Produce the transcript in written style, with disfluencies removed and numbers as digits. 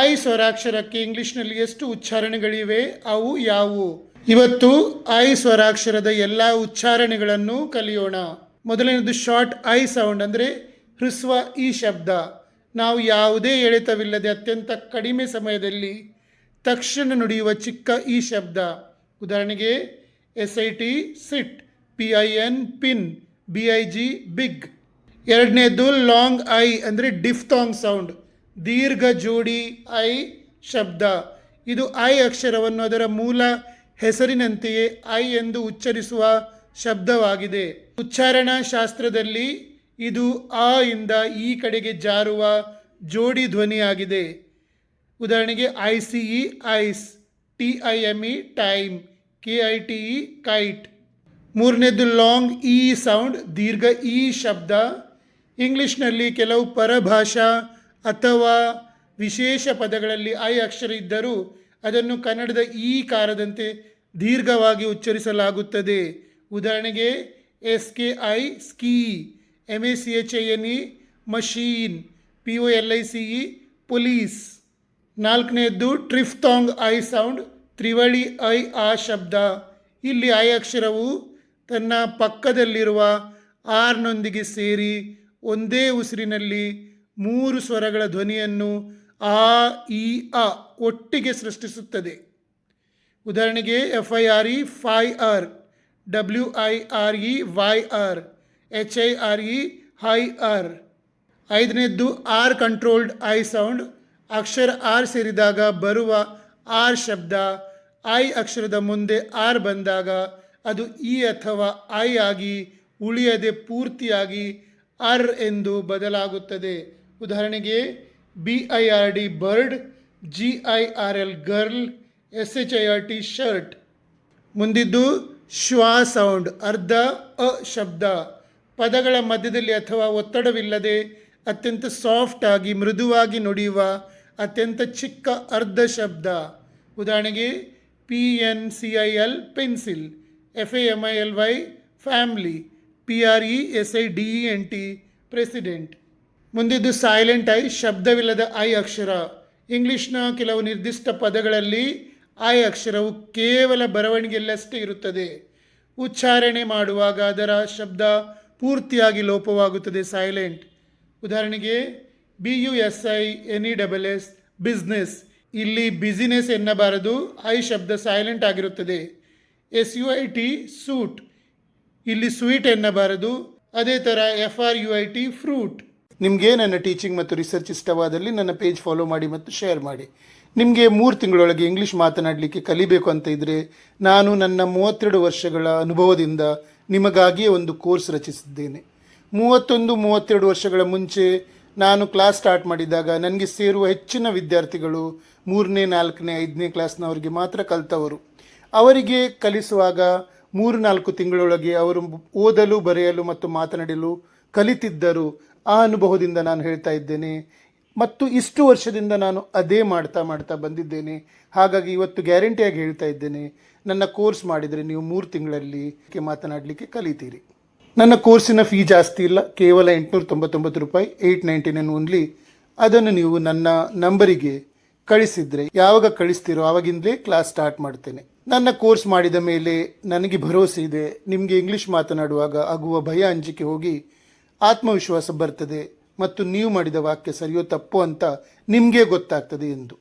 I ಸ್ವರಾಕ್ಷರಕ್ಕೆ ಇಂಗ್ಲಿಷ್ನಲ್ಲಿ ಎಷ್ಟು ಉಚ್ಚಾರಣೆಗಳಿವೆ, ಅವು ಯಾವುವು? ಇವತ್ತು ಐ ಸ್ವರಾಕ್ಷರದ ಎಲ್ಲ ಉಚ್ಚಾರಣೆಗಳನ್ನು ಕಲಿಯೋಣ. ಮೊದಲನೇದು ಶಾರ್ಟ್ ಐ ಸೌಂಡ್, ಅಂದರೆ ಹ್ರಸ್ವ ಈ ಶಬ್ದ. ನಾವು ಯಾವುದೇ ಎಳೆತವಿಲ್ಲದೆ ಅತ್ಯಂತ ಕಡಿಮೆ ಸಮಯದಲ್ಲಿ ತಕ್ಷಣ ನುಡಿಯುವ ಚಿಕ್ಕ ಈ ಶಬ್ದ. ಉದಾಹರಣೆಗೆ SIT ಸಿಟ್, PIN ಪಿನ್, BIG ಬಿಗ್. ಎರಡನೇದು ಲಾಂಗ್ ಐ ಅಂದರೆ ಡಿಫ್ತಾಂಗ್ ಸೌಂಡ್, ದೀರ್ಘ ಜೋಡಿ ಐ ಶಬ್ದ. ಇದು ಐ ಅಕ್ಷರವನ್ನು ಅದರ ಮೂಲ ಹೆಸರಿನಂತೆಯೇ ಐ ಎಂದು ಉಚ್ಚರಿಸುವ ಶಬ್ದವಾಗಿದೆ. ಉಚ್ಚಾರಣಾ ಶಾಸ್ತ್ರದಲ್ಲಿ ಇದು ಆ ಇಂದ ಈ ಕಡೆಗೆ ಜಾರುವ ಜೋಡಿ ಧ್ವನಿಯಾಗಿದೆ. ಉದಾಹರಣೆಗೆ ICE ice, TIME time, KITE kite. ಮೂರನೇದು ಲಾಂಗ್ ಇ ಸೌಂಡ್, ದೀರ್ಘ ಈ ಶಬ್ದ. ಇಂಗ್ಲಿಷ್ನಲ್ಲಿ ಕೆಲವು ಪರಭಾಷಾ ಅಥವಾ ವಿಶೇಷ ಪದಗಳಲ್ಲಿ ಐ ಅಕ್ಷರ ಇದ್ದರೂ ಅದನ್ನು ಕನ್ನಡದ ಈ ಕಾರದಂತೆ ದೀರ್ಘವಾಗಿ ಉಚ್ಚರಿಸಲಾಗುತ್ತದೆ. ಉದಾಹರಣೆಗೆ SKI ski, MACHINE machine, POLICE police. ನಾಲ್ಕನೆಯದ್ದು ಟ್ರಿಫ್ತಾಂಗ್ ಐ ಸೌಂಡ್, ತ್ರಿವಳಿ ಐ ಆ ಶಬ್ದ. ಇಲ್ಲಿ ಐ ಅಕ್ಷರವು ತನ್ನ ಪಕ್ಕದಲ್ಲಿರುವ ಆರ್ನೊಂದಿಗೆ ಸೇರಿ ಒಂದೇ ಉಸಿರಿನಲ್ಲಿ 3 ಸ್ವರಗಳ ಧ್ವನಿಯನ್ನು ಆ ಇ ಅ ಒಟ್ಟಿಗೆ ಸೃಷ್ಟಿಸುತ್ತದೆ. ಉದಾಹರಣೆಗೆ FIRE fire, WIRE YR, HIRE hire. ಐದನೇದ್ದು ಆರ್ ಕಂಟ್ರೋಲ್ಡ್ ಐ ಸೌಂಡ್, ಅಕ್ಷರ ಆರ್ ಸೇರಿದಾಗ ಬರುವ ಆರ್ ಶಬ್ದ ಐ ಅಕ್ಷರದ ಮುಂದೆ ಆರ್ ಬಂದಾಗ ಅದು ಇ ಅಥವಾ ಐ ಆಗಿ ಉಳಿಯದೆ ಪೂರ್ತಿಯಾಗಿ ಅರ್ ಎಂದು ಬದಲಾಗುತ್ತದೆ. ಉದಾಹರಣೆಗೆ BIRD bird, GIRL girl, SHIRT shirt. ಮುಂದಿದ್ದು ಶ್ವಾ ಸೌಂಡ್, ಅರ್ಧ ಅ ಶಬ್ದ. ಪದಗಳ ಮಧ್ಯದಲ್ಲಿ ಅಥವಾ ಒತ್ತಡವಿಲ್ಲದೆ ಅತ್ಯಂತ ಸಾಫ್ಟ್ ಆಗಿ ಮೃದುವಾಗಿ ನುಡಿಯುವ ಅತ್ಯಂತ ಚಿಕ್ಕ ಅರ್ಧ ಶಬ್ದ. ಉದಾಹರಣೆಗೆ PNCIL pencil, FAMILY family, PRESIDENT president. ಮುಂದಿದ್ದು ಸೈಲೆಂಟ್ ಐ, ಶಬ್ದವಿಲ್ಲದ ಐ ಅಕ್ಷರ. ಇಂಗ್ಲಿಷ್ನ ಕೆಲವು ನಿರ್ದಿಷ್ಟ ಪದಗಳಲ್ಲಿ ಐ ಅಕ್ಷರವು ಕೇವಲ ಬರವಣಿಗೆಯಲ್ಲಷ್ಟೇ ಇರುತ್ತದೆ. ಉಚ್ಚಾರಣೆ ಮಾಡುವಾಗ ಅದರ ಶಬ್ದ ಪೂರ್ತಿಯಾಗಿ ಲೋಪವಾಗುತ್ತದೆ, ಸೈಲೆಂಟ್. ಉದಾಹರಣೆಗೆ BUSINESS ಬಿಸ್ನೆಸ್, ಇಲ್ಲಿ ಬಿಸಿನೆಸ್ ಎನ್ನಬಾರದು, ಐ ಶಬ್ದ ಸೈಲೆಂಟ್ ಆಗಿರುತ್ತದೆ. SUIT ಸೂಟ್, ಇಲ್ಲಿ ಸ್ವೀಟ್ ಎನ್ನಬಾರದು. ಅದೇ ಥರ FRUIT ಫ್ರೂಟ್. ನಿಮಗೆ ನನ್ನ ಟೀಚಿಂಗ್ ಮತ್ತು ರಿಸರ್ಚ್ ಇಷ್ಟವಾದಲ್ಲಿ ನನ್ನ ಪೇಜ್ ಫಾಲೋ ಮಾಡಿ ಮತ್ತು ಶೇರ್ ಮಾಡಿ. ನಿಮಗೆ 3 ತಿಂಗಳೊಳಗೆ ಇಂಗ್ಲೀಷ್ ಮಾತನಾಡಲಿಕ್ಕೆ ಕಲಿಬೇಕು ಅಂತ ಇದ್ದರೆ ನಾನು ನನ್ನ 32 ವರ್ಷಗಳ ಅನುಭವದಿಂದ ನಿಮಗಾಗಿಯೇ ಒಂದು ಕೋರ್ಸ್ ರಚಿಸಿದ್ದೇನೆ. 32 ವರ್ಷಗಳ ಮುಂಚೆ ನಾನು ಕ್ಲಾಸ್ ಸ್ಟಾರ್ಟ್ ಮಾಡಿದಾಗ ನನಗೆ ಸೇರುವ ಹೆಚ್ಚಿನ ವಿದ್ಯಾರ್ಥಿಗಳು 3ನೇ 4ನೇ 5ನೇ ಕ್ಲಾಸ್ನವರಿಗೆ ಮಾತ್ರ ಕಲಿತವರು. ಅವರಿಗೆ ಕಲಿಸುವಾಗ 3-4 ತಿಂಗಳೊಳಗೆ ಅವರು ಓದಲು, ಬರೆಯಲು ಮತ್ತು ಮಾತನಾಡಲು ಕಲಿತಿದ್ದರು. ಆ ಅನುಭವದಿಂದ ನಾನು ಹೇಳ್ತಾ ಇದ್ದೇನೆ ಮತ್ತು ಇಷ್ಟು ವರ್ಷದಿಂದ ನಾನು ಅದೇ ಮಾಡ್ತಾ ಬಂದಿದ್ದೇನೆ. ಹಾಗಾಗಿ ಇವತ್ತು ಗ್ಯಾರಂಟಿಯಾಗಿ ಹೇಳ್ತಾ ಇದ್ದೇನೆ, ನನ್ನ ಕೋರ್ಸ್ ಮಾಡಿದರೆ ನೀವು 3 ತಿಂಗಳಲ್ಲಿ ಮಾತನಾಡಲಿಕ್ಕೆ ಕಲಿತೀರಿ. ನನ್ನ ಕೋರ್ಸಿನ ಫೀ ಜಾಸ್ತಿ ಇಲ್ಲ, ಕೇವಲ 899 ರೂಪಾಯಿ, 899 ಓನ್ಲಿ. ಅದನ್ನು ನೀವು ನನ್ನ ನಂಬರಿಗೆ ಕಳಿಸಿದರೆ ಯಾವಾಗ ಕಳಿಸ್ತೀರೋ ಆವಾಗಿಂದಲೇ ಕ್ಲಾಸ್ ಸ್ಟಾರ್ಟ್ ಮಾಡ್ತೇನೆ. ನನ್ನ ಕೋರ್ಸ್ ಮಾಡಿದ ಮೇಲೆ ನನಗೆ ಭರವಸೆ ಇದೆ, ನಿಮಗೆ ಇಂಗ್ಲೀಷ್ ಮಾತನಾಡುವಾಗ ಆಗುವ ಭಯ ಅಂಜಿಕೆ ಹೋಗಿ ಆತ್ಮವಿಶ್ವಾಸ ಬರ್ತದೆ ಮತ್ತು ನೀವು ಮಾಡಿದ ವಾಕ್ಯ ಸರಿಯೋ ತಪ್ಪೋ ಅಂತ ನಿಮಗೆ ಗೊತ್ತಾಗ್ತದೆ ಎಂದು.